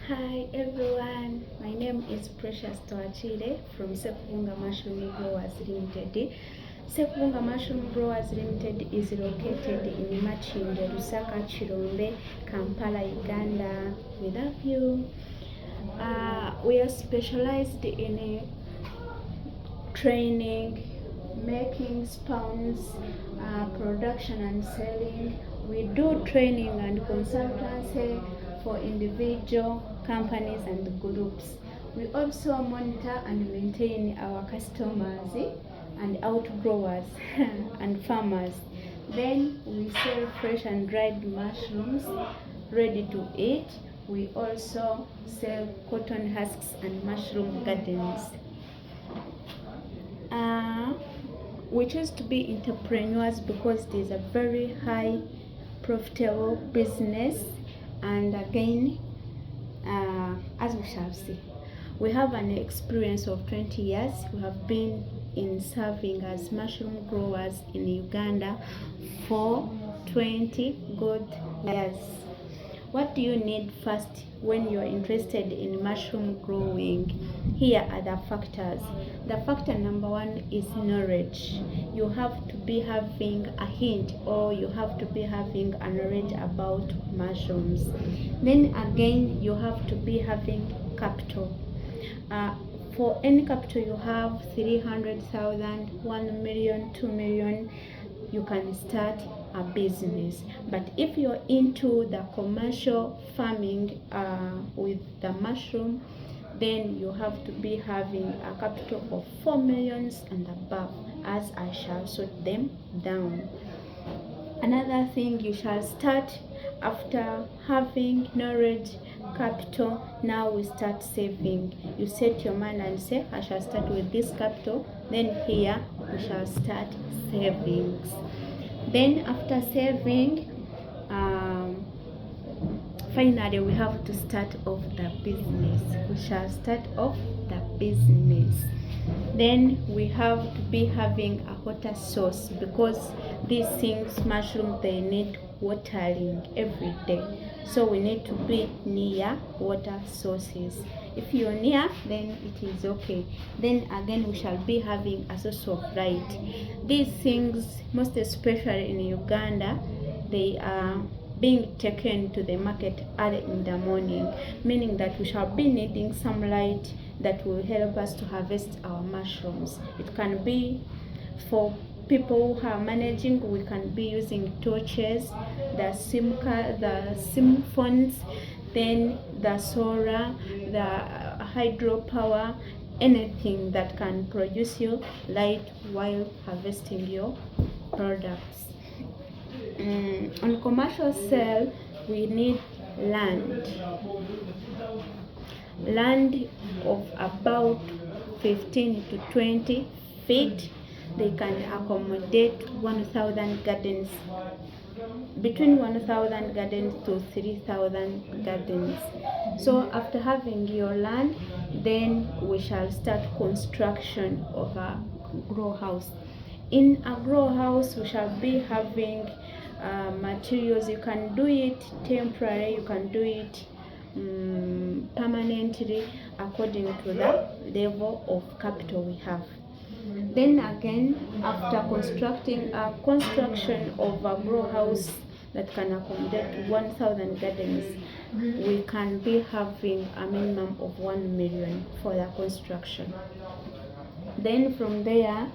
Hi everyone, my name is Precious Toachile from Sekubunga Mushroom Growers Limited. Sekubunga Mushroom Growers Limited is located in Machinde, Lusaka, Chirombe, Kampala, Uganda. We love you. We are specialized in training, making spawns, production and selling. We do training and consultancy for individual companies and groups. We also monitor and maintain our customers and outgrowers and farmers. Then we sell fresh and dried mushrooms ready to eat. We also sell cotton husks and mushroom gardens. We choose to be entrepreneurs because it is a very high profitable business, and again, as we shall see, we have an experience of 20 years. We have been in serving as mushroom growers in Uganda for 20 good years. What do you need first when you're interested in mushroom growing? Here are the factors. The factor number one is knowledge. You have to be having a hint, or you have to be having a knowledge about mushrooms. Then again, you have to be having capital. For any capital you have, 300,000, 1 million, 2 million, you can start a business. But if you're into the commercial farming with the mushroom, then you have to be having a capital of 4 millions and above, as I shall sort them down. Another thing, you shall start after having knowledge, capital. Now we start saving. You set your mind and say, I shall start with this capital, then here we shall start savings. Then after saving, finally we have to start off the business. We shall start off the business. Then we have to be having a water source, because these things, mushroom, they need watering every day. So we need to be near water sources. If you're near, then it is okay. Then again, we shall be having a source of light. These things, most especially in Uganda, they are being taken to the market early in the morning, meaning that we shall be needing some light that will help us to harvest our mushrooms. It can be for people who are managing. We can be using torches, the SIM phones, then the solar, the hydropower, anything that can produce you light while harvesting your products. On commercial sale, we need land of about 15 to 20 feet. They can accommodate 1,000 gardens, between 1,000 gardens to 3,000 gardens. So after having your land, then we shall start construction of a grow house. In a grow house, we shall be having materials. You can do it temporary, you can do it permanently, according to the level of capital we have. Then again, after construction of a grow house that can accommodate 1,000 gardens, we can be having a minimum of 1 million for the construction. Then from there,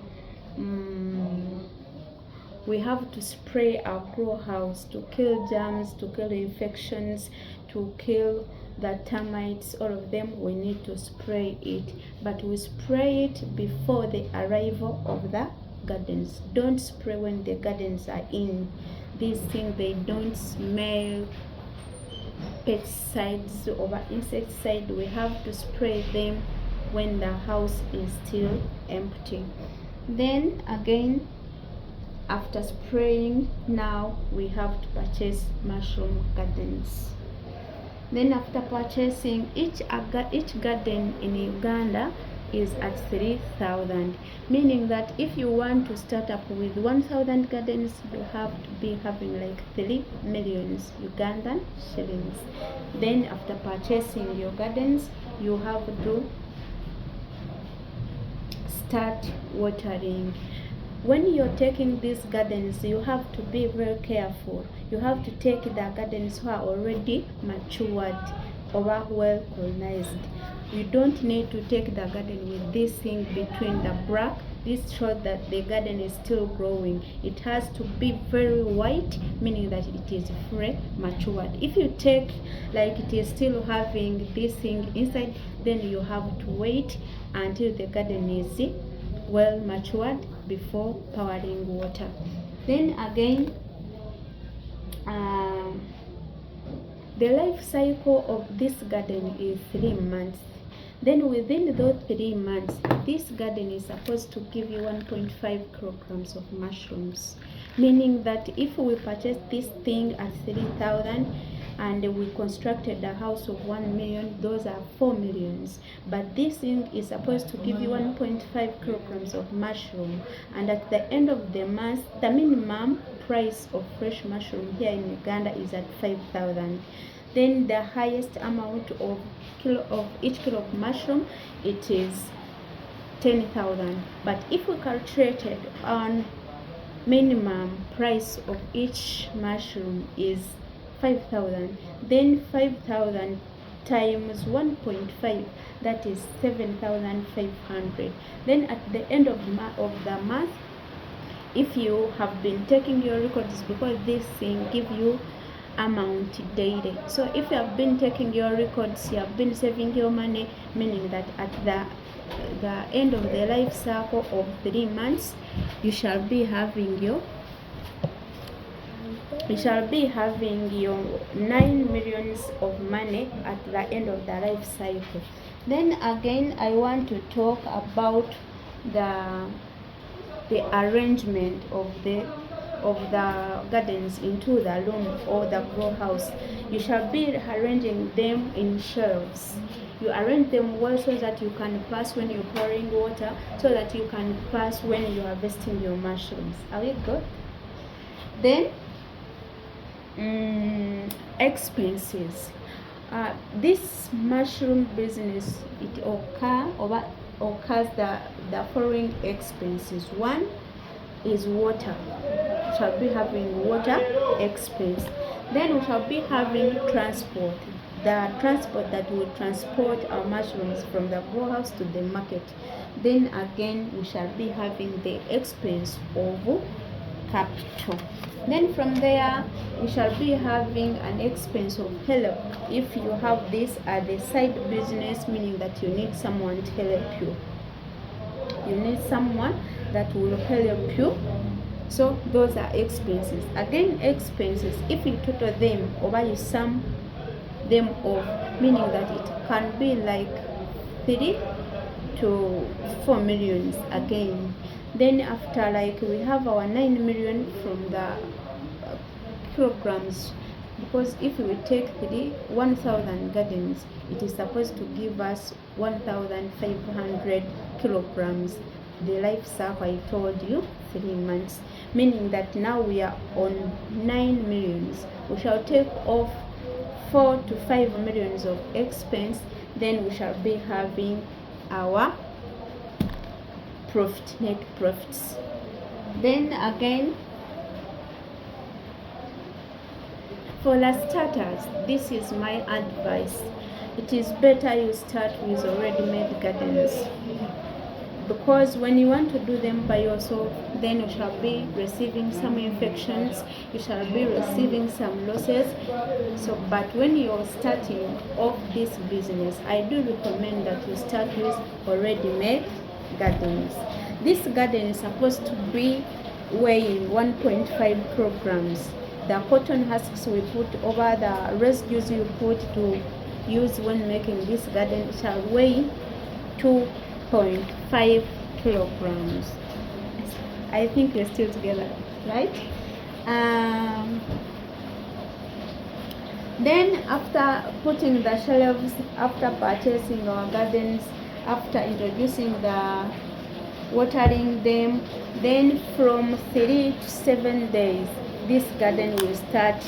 we have to spray our grow house to kill germs, to kill infections, to kill the termites. All of them, we need to spray it, but we spray it before the arrival of the gardens. Don't spray when the gardens are in. These things, they don't smell. Pesticides or insecticide, we have to spray them when the house is still empty. Then again, after spraying, now we have to purchase mushroom gardens. Then after purchasing each garden in Uganda, is at 3,000, meaning that if you want to start up with 1,000 gardens, you have to be having like 3 millions Ugandan shillings. Then after purchasing your gardens, you have to start watering. When you're taking these gardens, you have to be very careful. You have to take the gardens who are already matured or well colonized. You don't need to take the garden with this thing between the black. This shows that the garden is still growing. It has to be very white, meaning that it is fully matured. If you take like it is still having this thing inside, then you have to wait until the garden is well matured before pouring water. Then again, the life cycle of this garden is 3 months. Then within those 3 months, this garden is supposed to give you 1.5 kilograms of mushrooms, meaning that if we purchase this thing at 3,000 and we constructed a house of 1 million, those are 4 millions. But this thing is supposed to give you 1.5 kilograms of mushroom, and at the end of the month, the minimum price of fresh mushroom here in Uganda is at 5,000. Then the highest amount of each kilo of mushroom, it is 10,000. But if we calculated on minimum price of each mushroom is 5,000, then 5,000 times 1.5, that is 7,500. Then at the end of the month, if you have been taking your records, because this thing give you amount daily. So if you have been taking your records, you have been saving your money, meaning that at the end of the life cycle of 3 months, you shall be having your 9 millions of money at the end of the life cycle. Then again, I want to talk about the arrangement of the gardens into the room or the grow house. You shall be arranging them in shelves. You arrange them well so that you can pass when you're pouring water, so that you can pass when you are harvesting your mushrooms. Are we good? Then expenses. This mushroom business, it occurs the following expenses. One is water. We shall be having water expense. Then we shall be having transport. The transport that will transport our mushrooms from the grow house to the market. Then again, we shall be having the expense of capital. Then from there, we shall be having an expense of help. If you have this as a side business, meaning that you need someone to help you. You need someone that will help you. So those are expenses. Again, expenses, if you total them or you sum them off, meaning that it can be like 3 to 4 millions again. Then after, like, we have our 9 million from the kilograms, because if we take 1,000 gardens, it is supposed to give us 1,500 kilograms. The life cycle, I told you, 3 months, meaning that now we are on 9 millions. We shall take off 4 to 5 millions of expense, then we shall be having our profit, net profits. Then again, for the starters, this is my advice. It is better you start with already made gardens, because when you want to do them by yourself, then you shall be receiving some infections, you shall be receiving some losses. So but when you're starting off this business, I do recommend that you start with already made gardens. This garden is supposed to be weighing 1.5 kilograms. The cotton husks we put over the residues you put to use when making this garden shall weigh 2.5 kilograms. I think we're still together, right? Then after putting the shelves, after purchasing our gardens, after introducing the watering them, then from 3 to 7 days this garden will start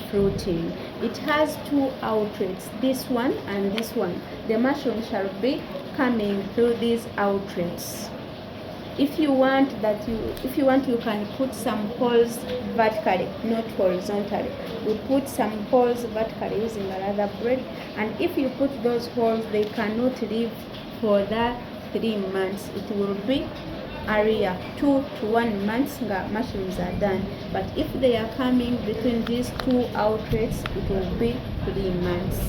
fruiting. It has two outlets, this one and this one. The mushroom shall be coming through these outlets. If you want, you can put some holes vertically, not horizontally. We put some holes vertically using another braid, and if you put those holes, they cannot live for that 3 months. It will be area 2 to 1 months mushrooms are done. But if they are coming between these two outlets, it will be 3 months.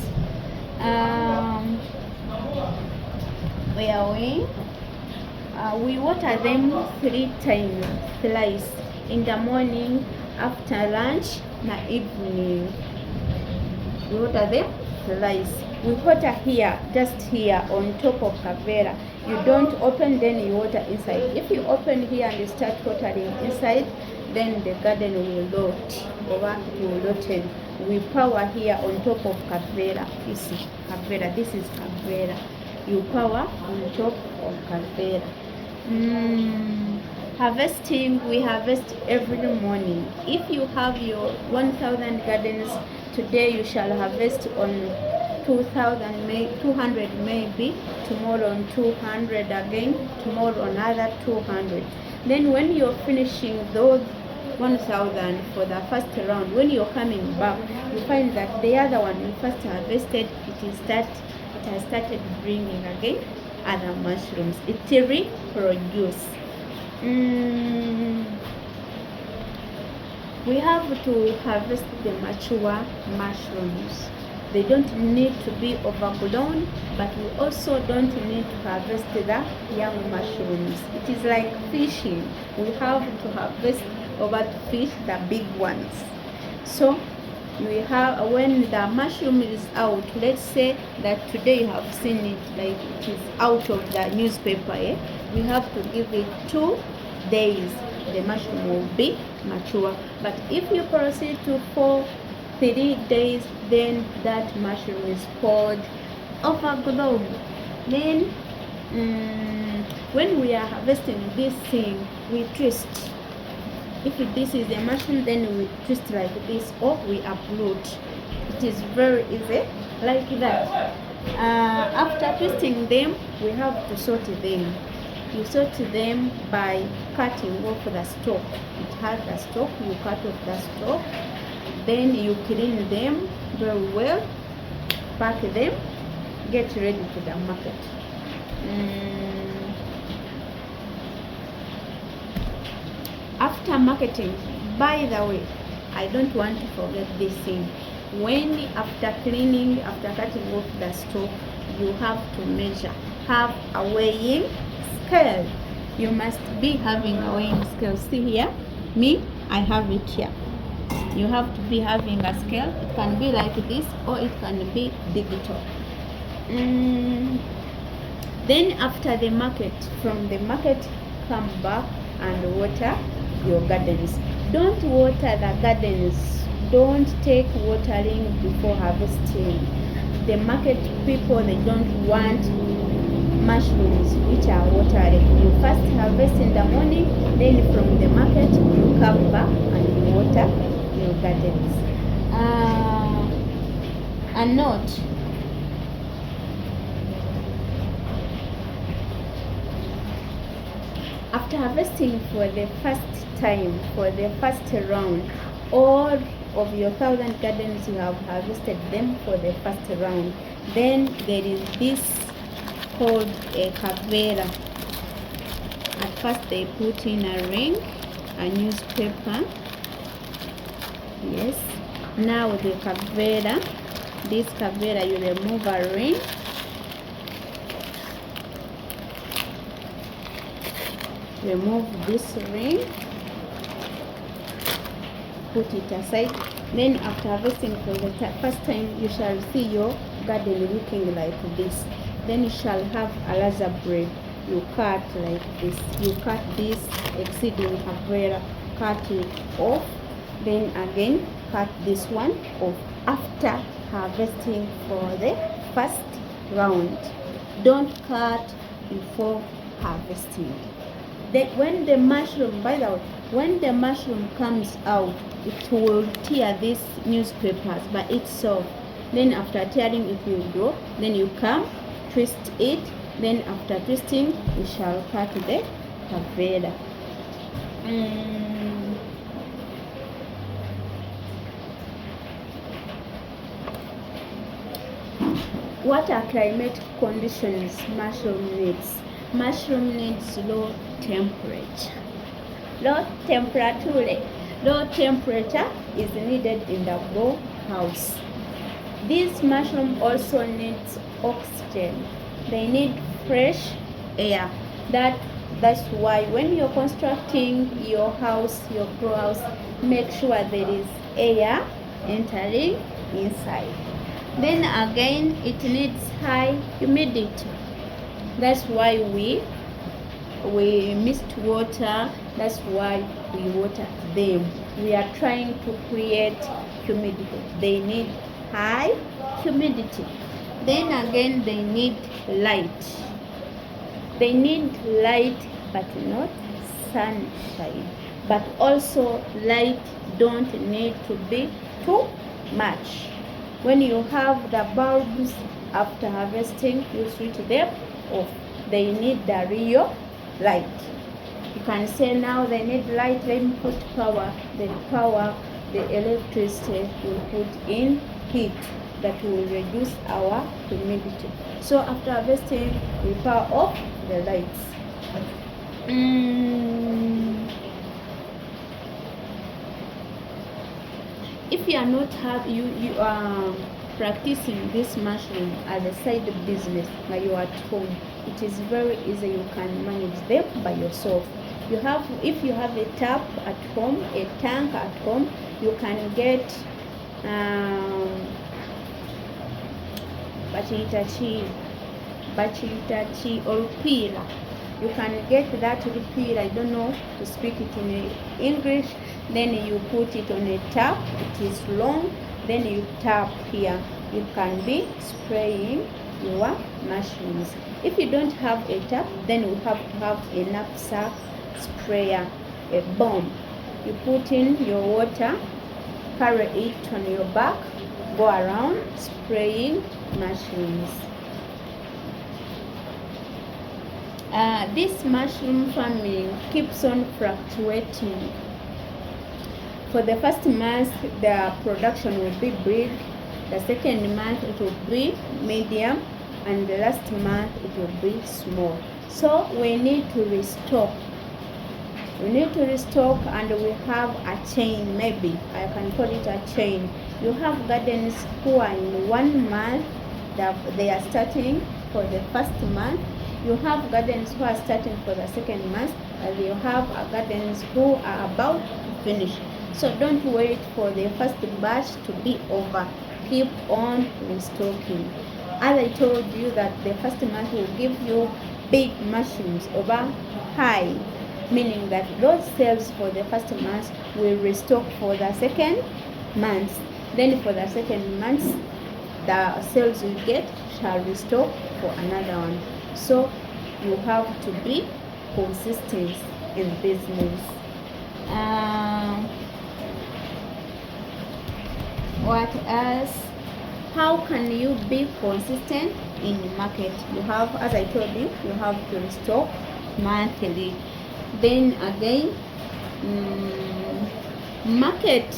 We water them 3 times, thrice, in the morning, after lunch, and evening. We water them thrice. We water here, just here on top of Kavera. You don't open, then you water inside. If you open here and you start watering inside, then the garden will rot, or it will rotten. We power here on top of Kavera. You see, Kavera, this is Kavera. You power on top of Kavera. Harvesting, we harvest every morning. If you have your 1,000 gardens, today you shall harvest on 200 maybe, tomorrow on 200 again, tomorrow another 200. Then when you're finishing those 1,000 for the first round, when you're coming back, you find that the other one you first harvested, it has started bringing again other mushrooms. It reproduce. We have to harvest the mature mushrooms. They don't need to be overgrown, but we also don't need to harvest the young mushrooms. It is like fishing. We have to harvest over to fish the big ones. So we have, when the mushroom is out, let's say that today you have seen it like it is out of the newspaper, we have to give it 2 days. The mushroom will be mature. But if you proceed to 3 days, then that mushroom is called overgrown. Then when we are harvesting this thing, we twist. If this is a mushroom, then we twist like this, or we uproot. It is very easy, like that. After twisting them, we have to sort them. You sort them by cutting off the stalk. It has the stalk, you cut off the stalk. Then you clean them very well, pack them, get ready to the market. After marketing, by the way, I don't want to forget this thing. When after cleaning, after cutting off the stalk, you have to measure. Have a weighing scale. You must be having a weighing scale. See here, me, I have it here. You have to be having a scale. It can be like this, or it can be digital. Then after the market, from the market, come back and water your gardens. Don't water the gardens. Don't take watering before harvesting. The market people, they don't want mushrooms which are watering. You first harvest in the morning, then from the market you come back and you water your gardens. A note: after harvesting for the first time, for the first round, all of your 1,000 gardens, you have harvested them for the first round. Then there is this called a kavera. At first they put in a ring, a newspaper. Yes. Now the kavera, this kavera, you remove a ring. Remove this ring. Put it aside. Then after harvesting for the first time, you shall see your garden looking like this. Then you shall have a laser braid. You cut like this. You cut this exceeding kavera, cut it off. Then again cut this one off after harvesting for the first round. Don't cut before harvesting. When the mushroom, by the way, when the mushroom comes out, it will tear these newspapers by itself. Then after tearing, it will grow. Then you come, twist it. Then after twisting, you shall cut the kavera. What are climatic conditions mushroom needs? Mushroom needs low temperature. Low temperature is needed in the grow house. This mushroom also needs oxygen. They need fresh air. That's why when you're constructing your house, your grow house, make sure there is air entering inside. Then again, it needs high humidity. That's why we mist water. That's why we water them. We are trying to create humidity. They need high humidity. Then again, they need light. They need light, but not sunshine. But also light don't need to be too much. When you have the bulbs after harvesting, you switch them off. They need the real light. You can say now they need light, let me put power. The electricity will put in heat that will reduce our humidity. So after harvesting, we power off the lights. If you are not you are practicing this mushroom as a side business, like you are at home, it is very easy. You can manage them by yourself. If you have a tap at home, a tank at home, you can get bachitachi or pila. You can get that repeal. I don't know to speak it in English. Then you put it on a tap. It is long. Then you tap here. You can be spraying your mushrooms. If you don't have a tap, then you have to have a knapsack sprayer, a bomb. You put in your water, carry it on your back, go around spraying mushrooms. This mushroom farming keeps on fluctuating. For the first month, the production will be big. The second month, it will be medium. And the last month, it will be small. So we need to restock. And we have a chain, maybe. I can call it a chain. You have gardens who are in 1 month, they are starting for the first month. You have gardens who are starting for the second month, and you have gardens who are about to finish. So don't wait for the first batch to be over. Keep on restocking. As I told you that the first month will give you big mushrooms over high, meaning that those sales for the first month will restock for the second month. Then for the second month, the sales you get shall restock for another one. So you have to be consistent in business. What else? How can you be consistent in market? You have, as I told you, you have to restock monthly. Then again, market.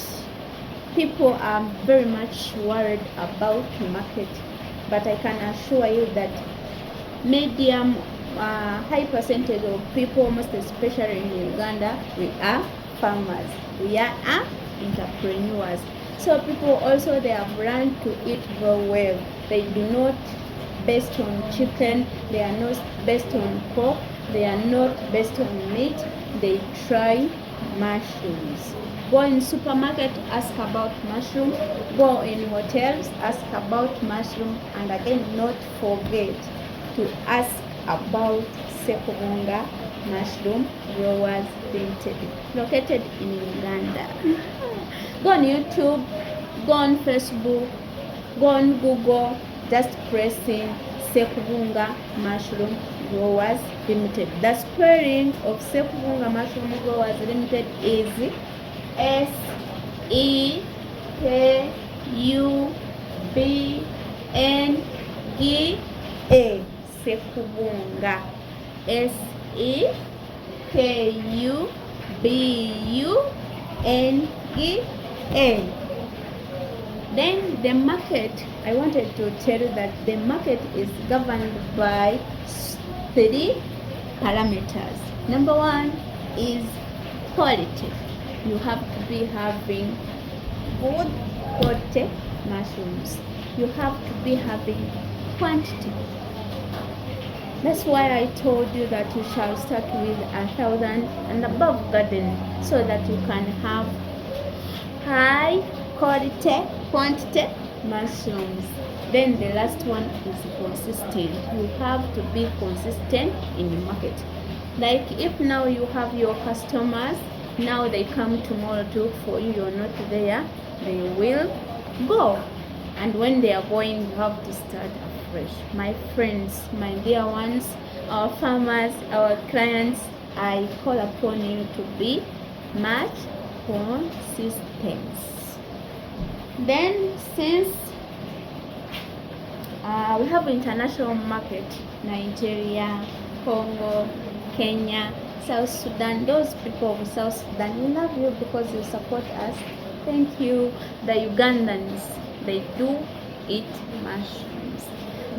People are very much worried about market, but I can assure you that medium, high percentage of people, most especially in Uganda, we are farmers. We are entrepreneurs. So people also, they have learned to eat very well. They do not based on chicken. They are not based on pork. They are not based on meat. They try mushrooms. Go in supermarket, ask about mushroom. Go in hotels, ask about mushroom. And again, not forget to ask about Sekubunga Mushroom Growers Limited, located in Uganda. Go on YouTube, go on Facebook, go on Google, just pressing Sekubunga Mushroom Growers Limited. The spelling of Sekubunga Mushroom Growers Limited is Sekubunga. Sekubunga. Sekubunga. Then the market, I wanted to tell you that the market is governed by 3 parameters. Number 1 is quality. You have to be having good quality mushrooms. You have to be having quantity. That's why I told you that you shall start with 1,000 and above garden, so that you can have high quantity mushrooms. Then the last one is consistent. You have to be consistent in the market. Like if now you have your customers, now they come tomorrow to look for you, you're not there, they will go. And when they are going, you have to start afresh. My friends, my dear ones, our farmers, our clients, I call upon you to be much consistent. Then since we have international market, Nigeria, Congo, Kenya, South Sudan, those people of South Sudan, we love you because you support us. Thank you. The Ugandans, they do eat mushrooms.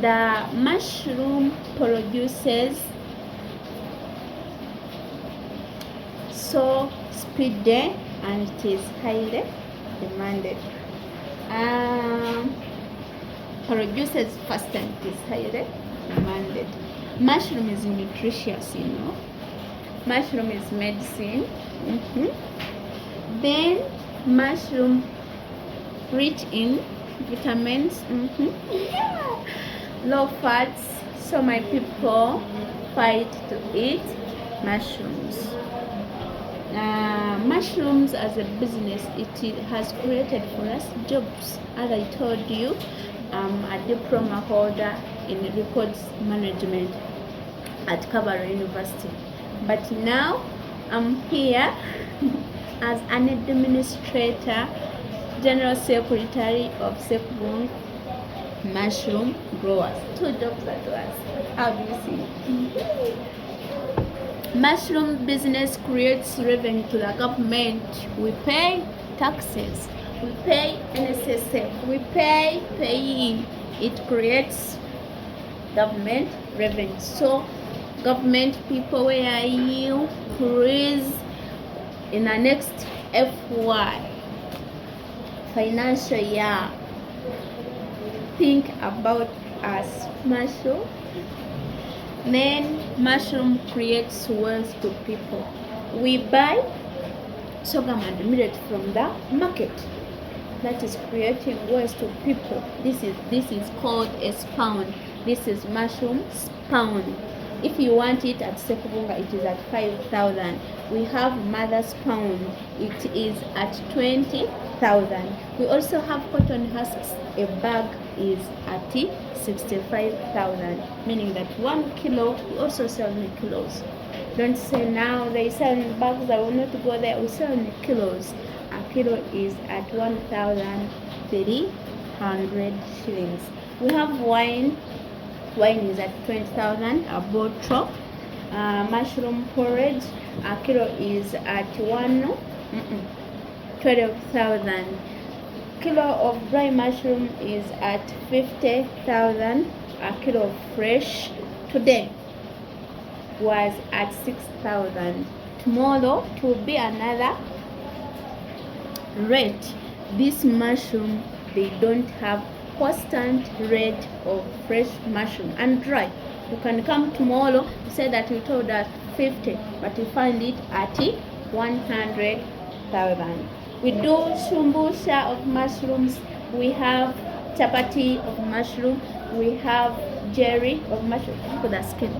The mushroom produces so speedy and it is highly demanded. Produces fast and it is highly demanded. Mushroom is nutritious, you know. Mushroom is medicine. Then mushroom rich in vitamins, low fats. So my people fight to eat mushrooms. Mushrooms as a business, it has created for us jobs. As I told you, I'm a diploma holder in records management at Kabaro University. But now I'm here as an administrator, general secretary of Sekubunga Mushroom Growers. 2 jobs at once. How do you see? Mushroom business creates revenue to the government. We pay taxes. We pay NSSF. We pay payee. It creates government revenue. So government people, where are you? Please, in the next FY financial year, think about us. Mushroom. Then mushroom creates wealth to people. We buy sorghum and millet from the market. That is creating wealth to people. This is called a spawn. This is mushroom spawn. If you want it at Sekubunga, it is at 5,000. We have mother spawn. It is at 20,000. We also have cotton husks. A bag is at 65,000, meaning that 1 kilo, we also sell in kilos. Don't say now they sell in bags, I will not go there. We sell in kilos. A kilo is at 1,300 shillings. We have wine. Wine is at 20,000 a bottle. Mushroom porridge, a kilo is at 12,000. Kilo of dry mushroom is at 50,000. A kilo of fresh today was at 6,000. Tomorrow it will be another rate. This mushroom, they don't have constant rate of fresh mushroom and dry. You can come tomorrow, you say that you told us 50, but you find it at 100,000. We do shumbusha of mushrooms. We have chapati of mushroom. We have jerry of mushroom. Look at the skin.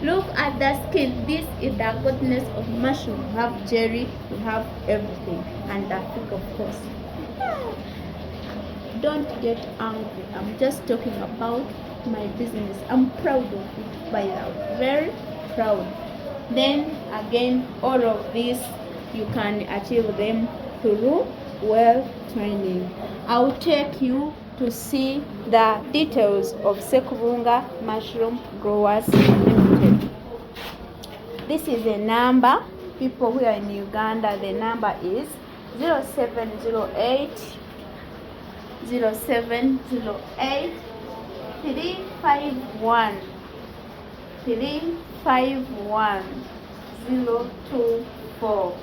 Look at the skin. This is the goodness of mushroom. We have jerry, we have everything, and the fig, of course. don't get angry. I'm just talking about my business. I'm proud of it, by the way, very proud. Then again, all of this you can achieve them through well training. I'll take you to see the details of Sekubunga Mushroom Growers Limited. This is a number. People who are in Uganda, the number is 0708 0708 351 351 024.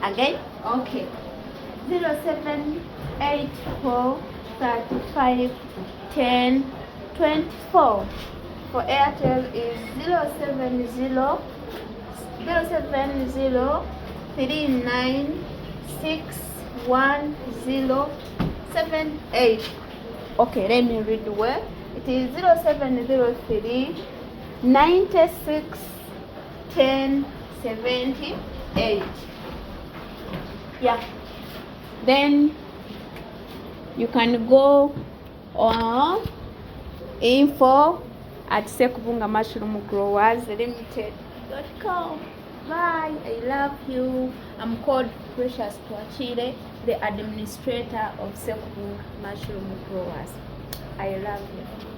Again, okay, 0784 35 10 24. For Airtel is 070 3961 Okay, let me read well. It is 0703 96 10 78. Yeah. Then you can go on info at Sekubunga Mushroom Growers Limited.com. Bye. I love you. I'm called Precious Twachire, the administrator of Sekubunga Mushroom Growers. I love you.